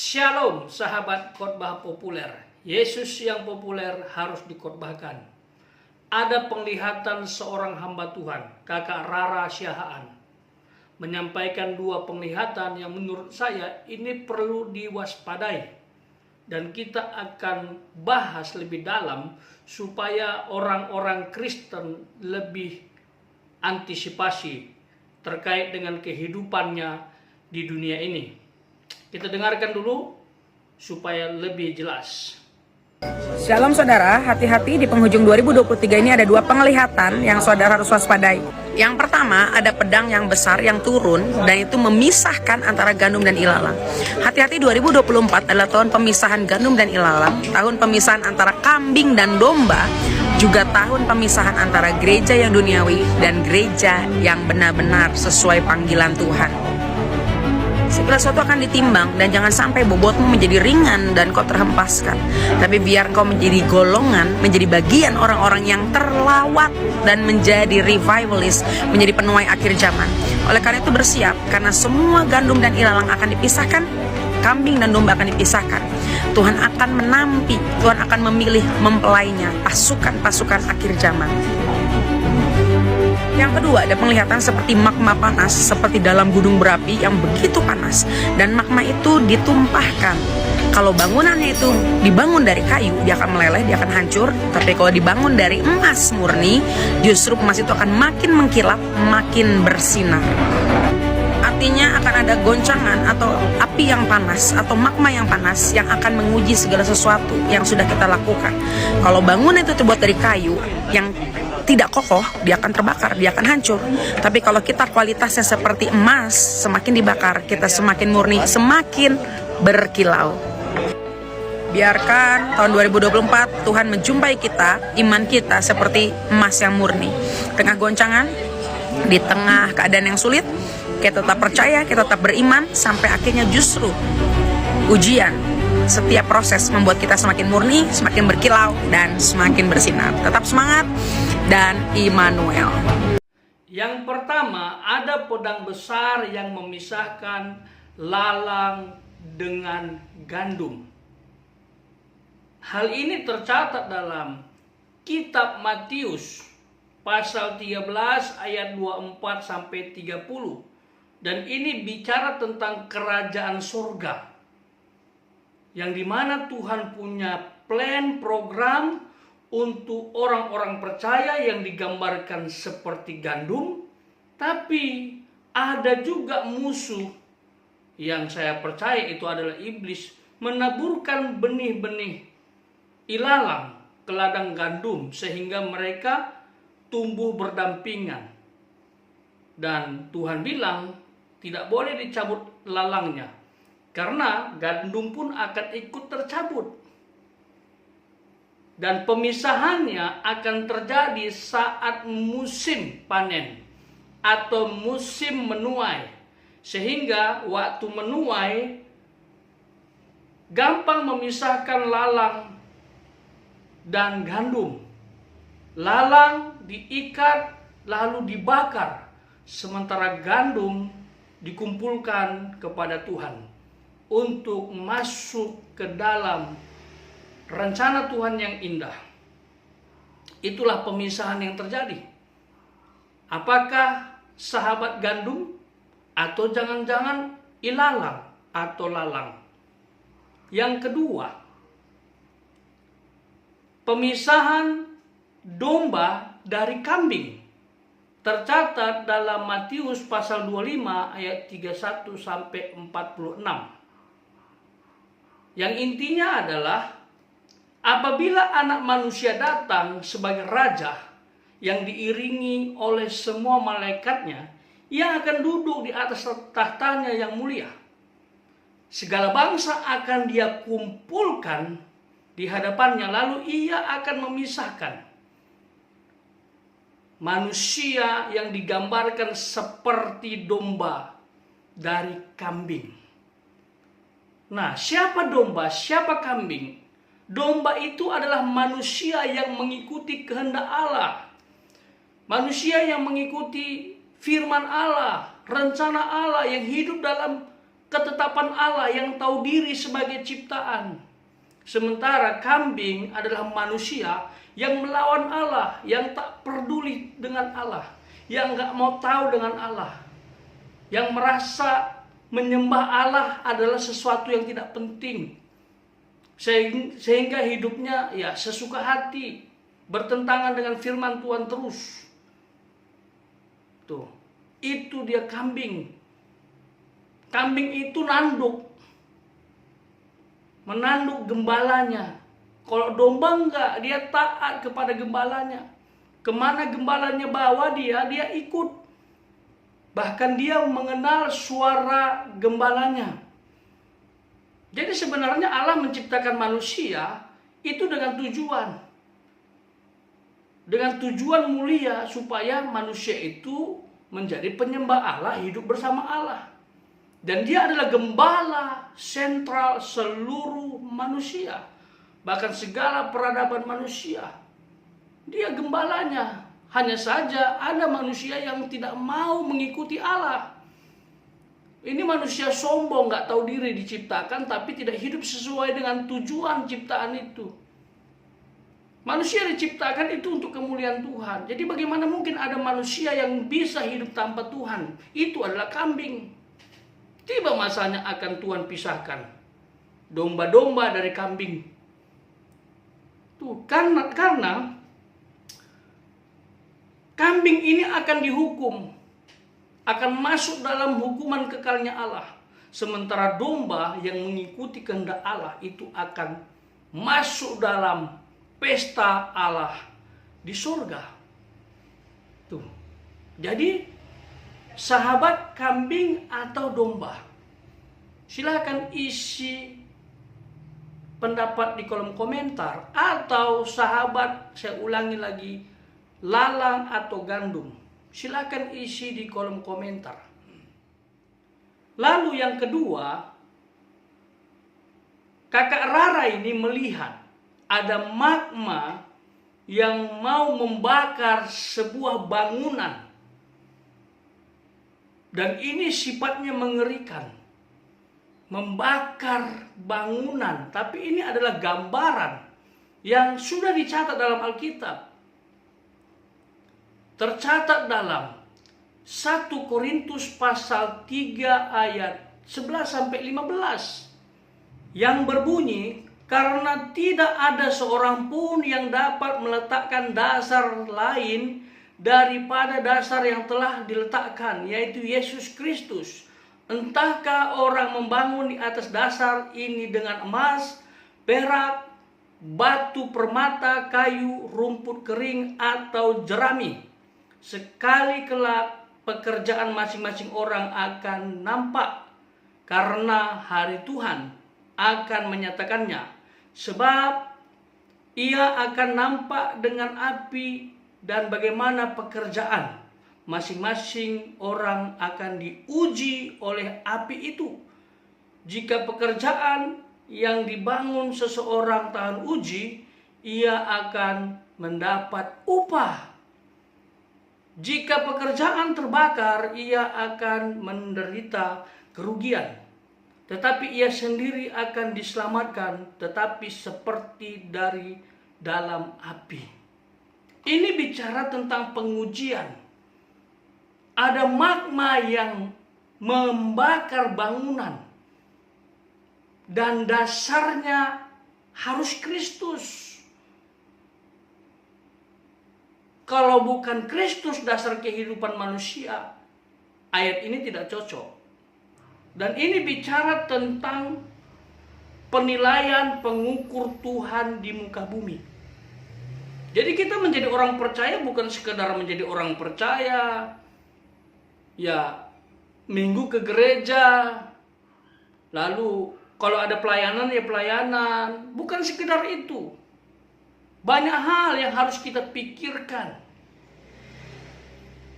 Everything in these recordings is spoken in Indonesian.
Shalom sahabat khotbah populer. Yesus yang populer harus dikhotbahkan. Ada penglihatan seorang hamba Tuhan, Kakak Rara Siahaan, menyampaikan dua penglihatan yang menurut saya ini perlu diwaspadai. Dan kita akan bahas lebih dalam supaya orang-orang Kristen lebih antisipasi terkait dengan kehidupannya di dunia ini. Kita dengarkan dulu supaya lebih jelas. Shalom saudara, hati-hati di penghujung 2023 ini ada dua penglihatan yang saudara harus waspadai. Yang pertama, ada pedang yang besar yang turun dan itu memisahkan antara gandum dan ilalang. Hati-hati, 2024 adalah tahun pemisahan gandum dan ilalang, tahun pemisahan antara kambing dan domba, juga tahun pemisahan antara gereja yang duniawi dan gereja yang benar-benar sesuai panggilan Tuhan. Segala sesuatu akan ditimbang dan jangan sampai bobotmu menjadi ringan dan kau terhempaskan. Tapi biar kau menjadi golongan, menjadi bagian orang-orang yang terlawat dan menjadi revivalist, menjadi penuai akhir zaman. Oleh karena itu bersiap, karena semua gandum dan ilalang akan dipisahkan, kambing dan domba akan dipisahkan. Tuhan akan menampi, Tuhan akan memilih mempelainya, pasukan-pasukan akhir zaman. Yang kedua, ada penglihatan seperti magma panas, seperti dalam gunung berapi yang begitu panas, dan magma itu ditumpahkan. Kalau bangunannya itu dibangun dari kayu, dia akan meleleh, dia akan hancur. Tapi kalau dibangun dari emas murni, justru emas itu akan makin mengkilap, makin bersinar. Artinya akan ada goncangan atau api yang panas atau magma yang panas yang akan menguji segala sesuatu yang sudah kita lakukan. Kalau bangunan itu terbuat dari kayu yang tidak kokoh, dia akan terbakar, dia akan hancur. Tapi kalau kita kualitasnya seperti emas, semakin dibakar, kita semakin murni, semakin berkilau. Biarkan tahun 2024 Tuhan menjumpai kita, iman kita seperti emas yang murni. Tengah goncangan, di tengah keadaan yang sulit, kita tetap percaya, kita tetap beriman, sampai akhirnya justru ujian, setiap proses membuat kita semakin murni, semakin berkilau, dan semakin bersinar. Tetap semangat dan Immanuel. Yang pertama, ada pedang besar yang memisahkan lalang dengan gandum. Hal ini tercatat dalam kitab Matius pasal 13 ayat 24 sampai 30. Dan ini bicara tentang kerajaan surga, yang dimana Tuhan punya plan, program untuk orang-orang percaya yang digambarkan seperti gandum. Tapi ada juga musuh yang saya percaya itu adalah iblis, menaburkan benih-benih ilalang ke ladang gandum sehingga mereka tumbuh berdampingan. Dan Tuhan bilang tidak boleh dicabut lalangnya, karena gandum pun akan ikut tercabut. Dan pemisahannya akan terjadi saat musim panen atau musim menuai. Sehingga waktu menuai gampang memisahkan lalang dan gandum. Lalang diikat lalu dibakar, sementara gandum dikumpulkan kepada Tuhan untuk masuk ke dalam rencana Tuhan yang indah. Itulah pemisahan yang terjadi. Apakah sahabat gandum atau jangan-jangan ilalang atau lalang? Yang kedua, pemisahan domba dari kambing. Tercatat dalam Matius pasal 25 ayat 31 sampai 46. Yang intinya adalah apabila anak manusia datang sebagai raja yang diiringi oleh semua malaikatnya yang akan duduk di atas tahtanya yang mulia, segala bangsa akan dia kumpulkan di hadapannya, lalu ia akan memisahkan manusia yang digambarkan seperti domba dari kambing. Nah, siapa domba, siapa kambing? Domba itu adalah manusia yang mengikuti kehendak Allah. Manusia yang mengikuti firman Allah, rencana Allah, yang hidup dalam ketetapan Allah yang tahu diri sebagai ciptaan. Sementara kambing adalah manusia yang melawan Allah, yang tak peduli dengan Allah, yang gak mau tahu dengan Allah, yang merasa menyembah Allah adalah sesuatu yang tidak penting, sehingga hidupnya ya sesuka hati, bertentangan dengan firman Tuhan terus. Tuh, itu dia kambing. Kambing itu menanduk gembalanya. Kalau domba enggak, dia taat kepada gembalanya. Kemana gembalanya bawa dia ikut. Bahkan dia mengenal suara gembalanya. Jadi sebenarnya Allah menciptakan manusia itu dengan tujuan. Dengan tujuan mulia supaya manusia itu menjadi penyembah Allah, hidup bersama Allah. Dan dia adalah gembala sentral seluruh manusia. Bahkan segala peradaban manusia. Dia gembalanya. Hanya saja ada manusia yang tidak mau mengikuti Allah. Ini manusia sombong, gak tahu diri diciptakan, tapi tidak hidup sesuai dengan tujuan ciptaan itu. Manusia diciptakan itu untuk kemuliaan Tuhan. Jadi bagaimana mungkin ada manusia yang bisa hidup tanpa Tuhan? Itu adalah kambing. Tiba masanya akan Tuhan pisahkan domba-domba dari kambing. Tuh, karena kambing ini akan dihukum, akan masuk dalam hukuman kekalnya Allah. Sementara domba yang mengikuti kehendak Allah itu akan masuk dalam pesta Allah di surga. Tuh. Jadi sahabat, kambing atau domba? Silakan isi pendapat di kolom komentar. Atau sahabat, saya ulangi lagi, lalang atau gandum? Silakan isi di kolom komentar. Lalu yang kedua, kakak Rara ini melihat ada magma yang mau membakar sebuah bangunan. Dan ini sifatnya mengerikan. Membakar bangunan. Tapi ini adalah gambaran yang sudah dicatat dalam Alkitab. Tercatat dalam 1 Korintus pasal 3 ayat 11-15. Yang berbunyi, karena tidak ada seorang pun yang dapat meletakkan dasar lain daripada dasar yang telah diletakkan, yaitu Yesus Kristus. Entahkah orang membangun di atas dasar ini dengan emas, perak, batu permata, kayu, rumput kering, atau jerami. Sekali kelak pekerjaan masing-masing orang akan nampak, karena hari Tuhan akan menyatakannya. Sebab ia akan nampak dengan api, dan bagaimana pekerjaan masing-masing orang akan diuji oleh api itu. Jika pekerjaan yang dibangun seseorang tahan uji, ia akan mendapat upah. Jika pekerjaan terbakar, ia akan menderita kerugian. Tetapi ia sendiri akan diselamatkan, tetapi seperti dari dalam api. Ini bicara tentang pengujian. Ada magma yang membakar bangunan. Dan dasarnya harus Kristus. Kalau bukan Kristus dasar kehidupan manusia, ayat ini tidak cocok. Dan ini bicara tentang penilaian pengukur Tuhan di muka bumi. Jadi kita menjadi orang percaya bukan sekedar menjadi orang percaya, ya minggu ke gereja, lalu kalau ada pelayanan ya pelayanan, bukan sekedar itu. Banyak hal yang harus kita pikirkan.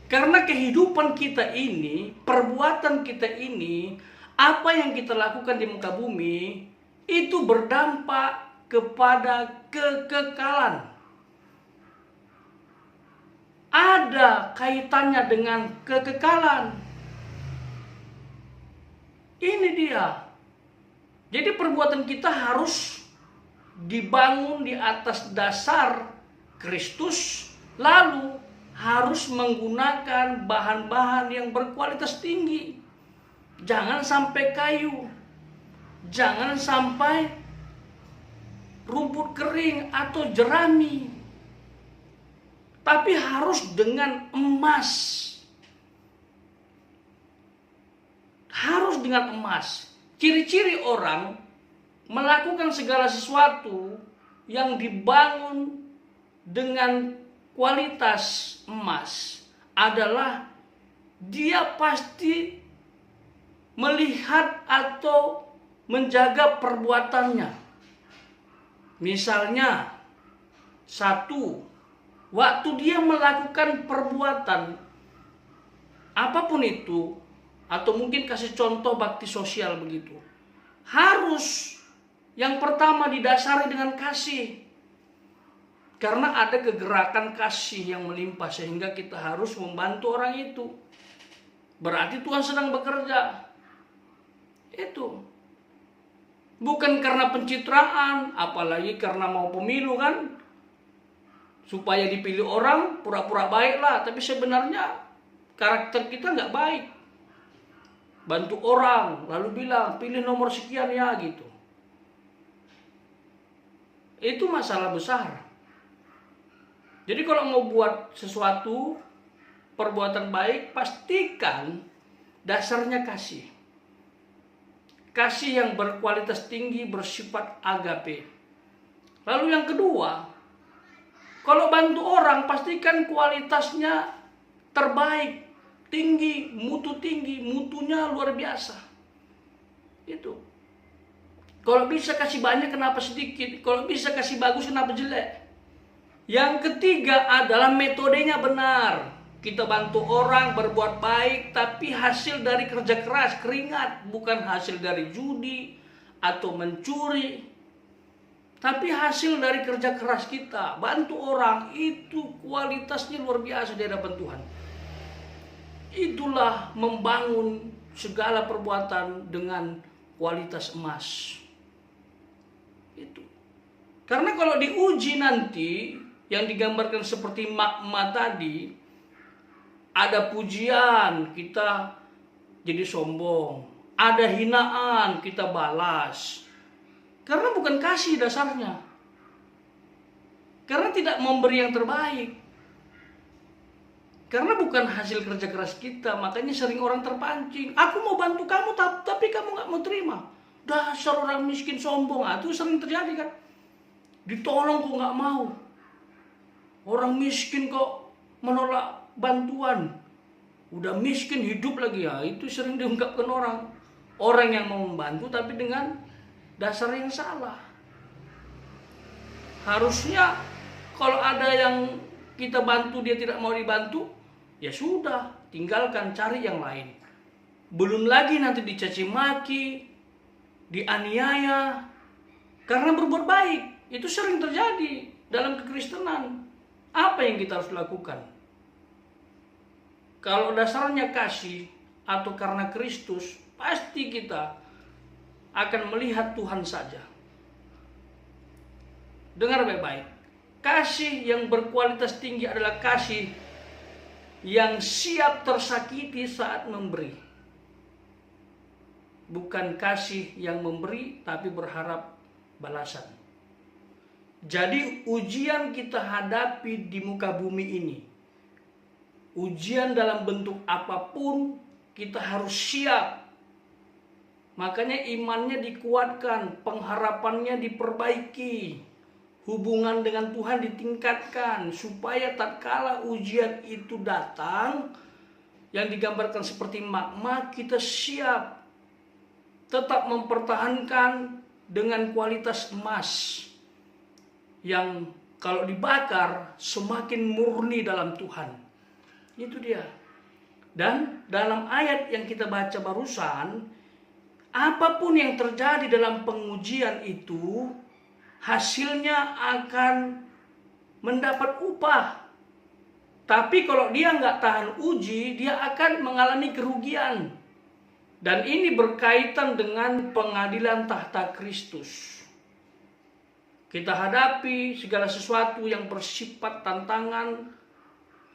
Karena kehidupan kita ini, perbuatan kita ini, apa yang kita lakukan di muka bumi, itu berdampak kepada kekekalan. Ada kaitannya dengan kekekalan. Ini dia. Jadi perbuatan kita harus dibangun di atas dasar Kristus, lalu harus menggunakan bahan-bahan yang berkualitas tinggi. Jangan sampai kayu, jangan sampai rumput kering atau jerami, tapi harus dengan emas. Harus dengan emas. Ciri-ciri orang melakukan segala sesuatu yang dibangun dengan kualitas emas adalah dia pasti melihat atau menjaga perbuatannya. Misalnya, satu, waktu dia melakukan perbuatan apapun itu, atau mungkin kasih contoh bakti sosial begitu, harus yang pertama didasari dengan kasih. Karena ada kegerakan kasih yang melimpah sehingga kita harus membantu orang itu. Berarti Tuhan sedang bekerja. Itu. Bukan karena pencitraan, apalagi karena mau pemilu kan. Supaya dipilih orang, pura-pura baik lah. Tapi sebenarnya karakter kita nggak baik. Bantu orang, lalu bilang pilih nomor sekian ya gitu. Itu masalah besar. Jadi kalau mau buat sesuatu, perbuatan baik, pastikan dasarnya kasih. Kasih yang berkualitas tinggi, bersifat agape. Lalu yang kedua, kalau bantu orang, pastikan kualitasnya terbaik, tinggi, mutunya luar biasa. Itu. Kalau bisa kasih banyak, kenapa sedikit? Kalau bisa kasih bagus, kenapa jelek? Yang ketiga adalah metodenya benar. Kita bantu orang berbuat baik, tapi hasil dari kerja keras, keringat, bukan hasil dari judi atau mencuri. Tapi hasil dari kerja keras kita, bantu orang, itu kualitasnya luar biasa di hadapan Tuhan. Itulah membangun segala perbuatan dengan kualitas emas. Itu. Karena kalau diuji nanti, yang digambarkan seperti magma tadi, ada pujian, kita jadi sombong. Ada hinaan, kita balas. Karena bukan kasih dasarnya. Karena tidak memberi yang terbaik. Karena bukan hasil kerja keras kita, makanya sering orang terpancing. Aku mau bantu kamu, tapi kamu gak mau terima. Dasar orang miskin sombong, itu sering terjadi kan. Ditolong kok gak mau. Orang miskin kok menolak bantuan. Udah miskin hidup lagi ya, itu sering diungkapkan orang. Orang yang mau membantu tapi dengan dasar yang salah. Harusnya kalau ada yang kita bantu dia tidak mau dibantu, ya sudah, tinggalkan, cari yang lain. Belum lagi nanti dicaci maki, dianiaya karena berbuat baik. Itu sering terjadi dalam kekristenan. Apa yang kita harus lakukan? Kalau dasarnya kasih atau karena Kristus, pasti kita akan melihat Tuhan saja. Dengar baik-baik. Kasih yang berkualitas tinggi adalah kasih yang siap tersakiti saat memberi. Bukan kasih yang memberi tapi berharap balasan. Jadi ujian kita hadapi di muka bumi ini, ujian dalam bentuk apapun, kita harus siap. Makanya imannya dikuatkan, pengharapannya diperbaiki, hubungan dengan Tuhan ditingkatkan, supaya tatkala ujian itu datang, yang digambarkan seperti magma, kita siap tetap mempertahankan dengan kualitas emas yang kalau dibakar semakin murni dalam Tuhan. Itu dia. Dan dalam ayat yang kita baca barusan, apapun yang terjadi dalam pengujian itu, hasilnya akan mendapat upah. Tapi kalau dia nggak tahan uji, dia akan mengalami kerugian. Dan ini berkaitan dengan pengadilan tahta Kristus. Kita hadapi segala sesuatu yang bersifat tantangan,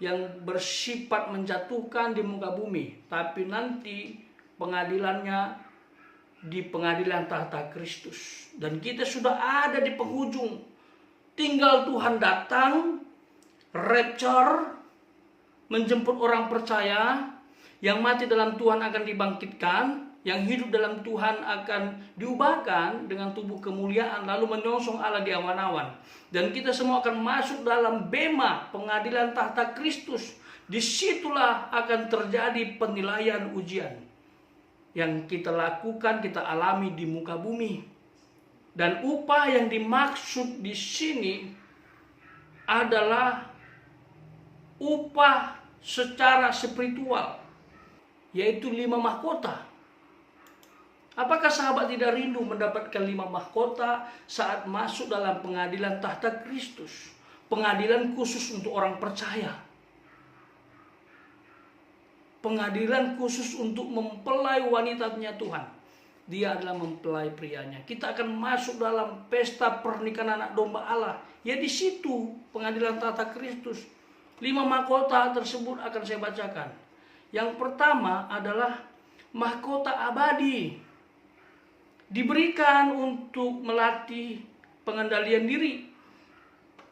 yang bersifat menjatuhkan di muka bumi. Tapi nanti pengadilannya di pengadilan tahta Kristus. Dan kita sudah ada di penghujung. Tinggal Tuhan datang, rapture, menjemput orang percaya. Yang mati dalam Tuhan akan dibangkitkan, yang hidup dalam Tuhan akan diubahkan dengan tubuh kemuliaan, lalu menyongsong Allah di awan-awan. Dan kita semua akan masuk dalam bema pengadilan tahta Kristus. Disitulah akan terjadi penilaian ujian yang kita lakukan, kita alami di muka bumi. Dan upah yang dimaksud di sini adalah upah secara spiritual, yaitu 5 mahkota. Apakah sahabat tidak rindu mendapatkan 5 mahkota saat masuk dalam pengadilan tahta Kristus? Pengadilan khusus untuk orang percaya. Pengadilan khusus untuk mempelai wanitanya Tuhan. Dia adalah mempelai prianya. Kita akan masuk dalam pesta pernikahan anak domba Allah. Ya di situ pengadilan tahta Kristus. 5 mahkota tersebut akan saya bacakan. Yang pertama adalah mahkota abadi. Diberikan untuk melatih pengendalian diri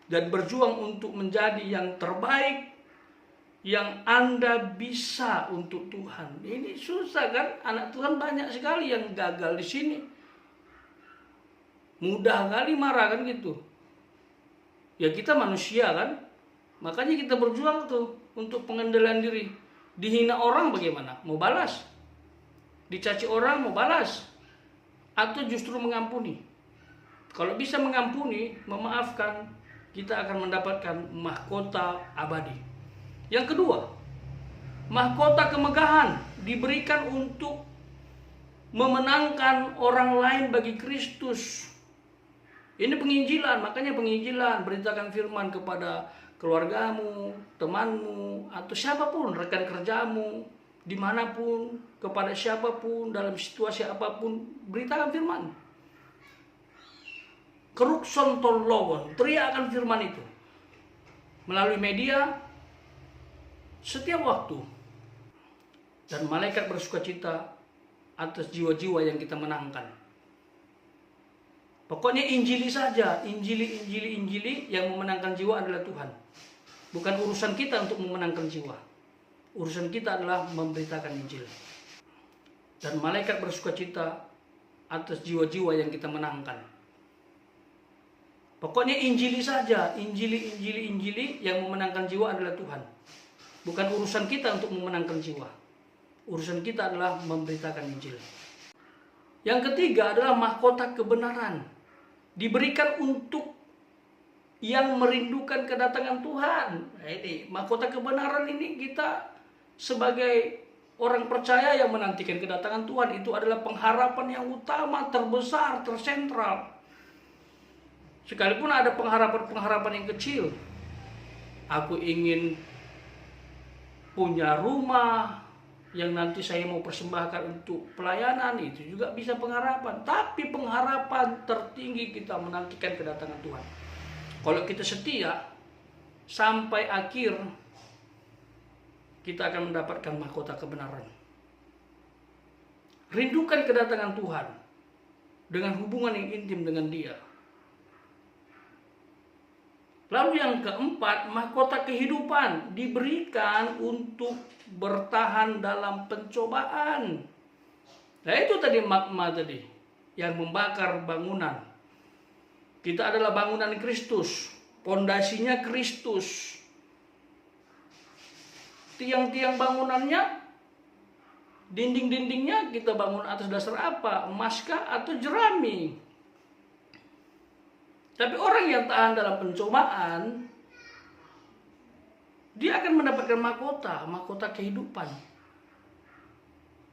dan berjuang untuk menjadi yang terbaik yang Anda bisa untuk Tuhan. Ini susah kan? Anak Tuhan banyak sekali yang gagal di sini. Mudah kali marah kan gitu. Ya kita manusia kan? Makanya kita berjuang tuh untuk pengendalian diri. Dihina orang bagaimana? Mau balas? Dicaci orang mau balas? Atau justru mengampuni? Kalau bisa mengampuni, memaafkan, kita akan mendapatkan mahkota abadi. Yang kedua, mahkota kemegahan diberikan untuk memenangkan orang lain bagi Kristus. Ini penginjilan, makanya penginjilan, beritakan firman kepada keluargamu, temanmu, atau siapapun, rekan kerjamu, dimanapun, kepada siapapun, dalam situasi apapun, beritakan firman. Kerukson tolowon, teriakan firman itu melalui media setiap waktu. Dan malaikat bersukacita atas jiwa-jiwa yang kita menangkan. Pokoknya injili saja, injili yang memenangkan jiwa adalah Tuhan. Bukan urusan kita untuk memenangkan jiwa. Urusan kita adalah memberitakan Injil. Dan malaikat bersukacita atas jiwa-jiwa yang kita menangkan. Pokoknya injili saja, injili yang memenangkan jiwa adalah Tuhan. Bukan urusan kita untuk memenangkan jiwa. Urusan kita adalah memberitakan Injil. Yang ketiga adalah mahkota kebenaran. Diberikan untuk yang merindukan kedatangan Tuhan. Nah, ini mahkota kebenaran ini kita sebagai orang percaya yang menantikan kedatangan Tuhan, itu adalah pengharapan yang utama, terbesar, tersentral. Sekalipun ada pengharapan-pengharapan yang kecil. Aku ingin punya rumah yang nanti saya mau persembahkan untuk pelayanan, itu juga bisa pengharapan. Tapi pengharapan tertinggi kita menantikan kedatangan Tuhan. Kalau kita setia sampai akhir, kita akan mendapatkan mahkota kebenaran. Rindukan kedatangan Tuhan dengan hubungan yang intim dengan Dia. Lalu yang keempat, mahkota kehidupan diberikan untuk bertahan dalam pencobaan. Nah itu tadi magma tadi yang membakar bangunan. Kita adalah bangunan Kristus, pondasinya Kristus. Tiang-tiang bangunannya, dinding-dindingnya kita bangun atas dasar apa? Emaskah atau jerami? Tapi orang yang tahan dalam pencobaan, dia akan mendapatkan mahkota kehidupan.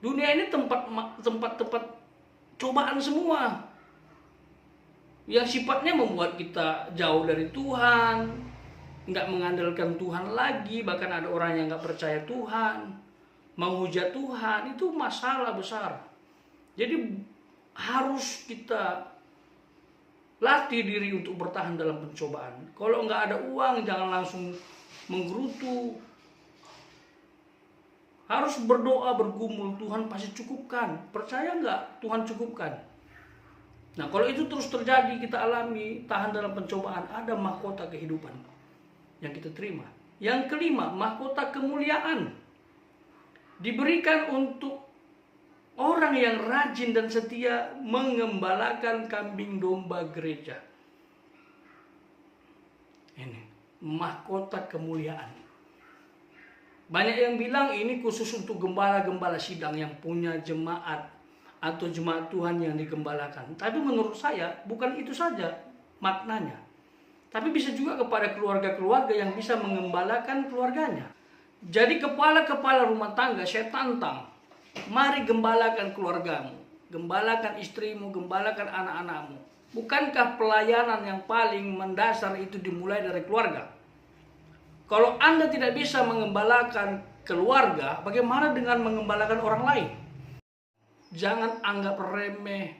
Dunia ini tempat cobaan semua. Yang sifatnya membuat kita jauh dari Tuhan, nggak mengandalkan Tuhan lagi, bahkan ada orang yang nggak percaya Tuhan, menghujat Tuhan itu masalah besar. Jadi harus kita latih diri untuk bertahan dalam pencobaan. Kalau nggak ada uang, jangan langsung menggerutu. Harus berdoa, bergumul, Tuhan pasti cukupkan. Percaya nggak? Tuhan cukupkan. Nah, kalau itu terus terjadi, kita alami, tahan dalam pencobaan, ada mahkota kehidupan yang kita terima. Yang kelima, mahkota kemuliaan. Diberikan untuk orang yang rajin dan setia mengembalakan kambing domba gereja. Ini mahkota kemuliaan. Banyak yang bilang ini khusus untuk gembala-gembala sidang yang punya jemaat atau jemaat Tuhan yang digembalakan. Tapi menurut saya bukan itu saja maknanya. Tapi bisa juga kepada keluarga-keluarga yang bisa mengembalakan keluarganya. Jadi kepala-kepala rumah tangga saya tantang. Mari gembalakan keluargamu, gembalakan istrimu, gembalakan anak-anakmu. Bukankah pelayanan yang paling mendasar itu dimulai dari keluarga? Kalau Anda tidak bisa mengembalakan keluarga, bagaimana dengan mengembalakan orang lain? Jangan anggap remeh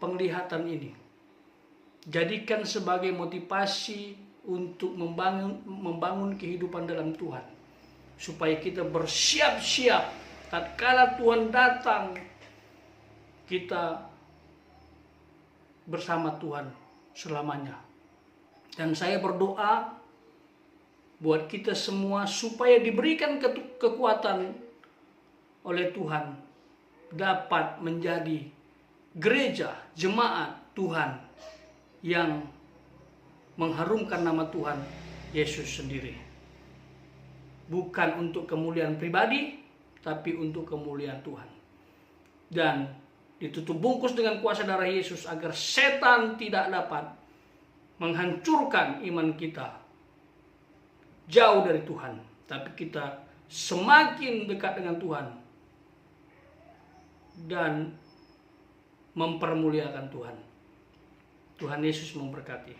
penglihatan ini. Jadikan sebagai motivasi untuk membangun kehidupan dalam Tuhan. Supaya kita bersiap-siap. Tatkala Tuhan datang, kita bersama Tuhan selamanya. Dan saya berdoa buat kita semua supaya diberikan kekuatan oleh Tuhan dapat menjadi gereja, jemaat Tuhan yang mengharumkan nama Tuhan Yesus sendiri. Bukan untuk kemuliaan pribadi, tapi untuk kemuliaan Tuhan. Dan ditutup bungkus dengan kuasa darah Yesus agar setan tidak dapat menghancurkan iman kita jauh dari Tuhan. Tapi kita semakin dekat dengan Tuhan dan mempermuliakan Tuhan. Tuhan Yesus memberkati.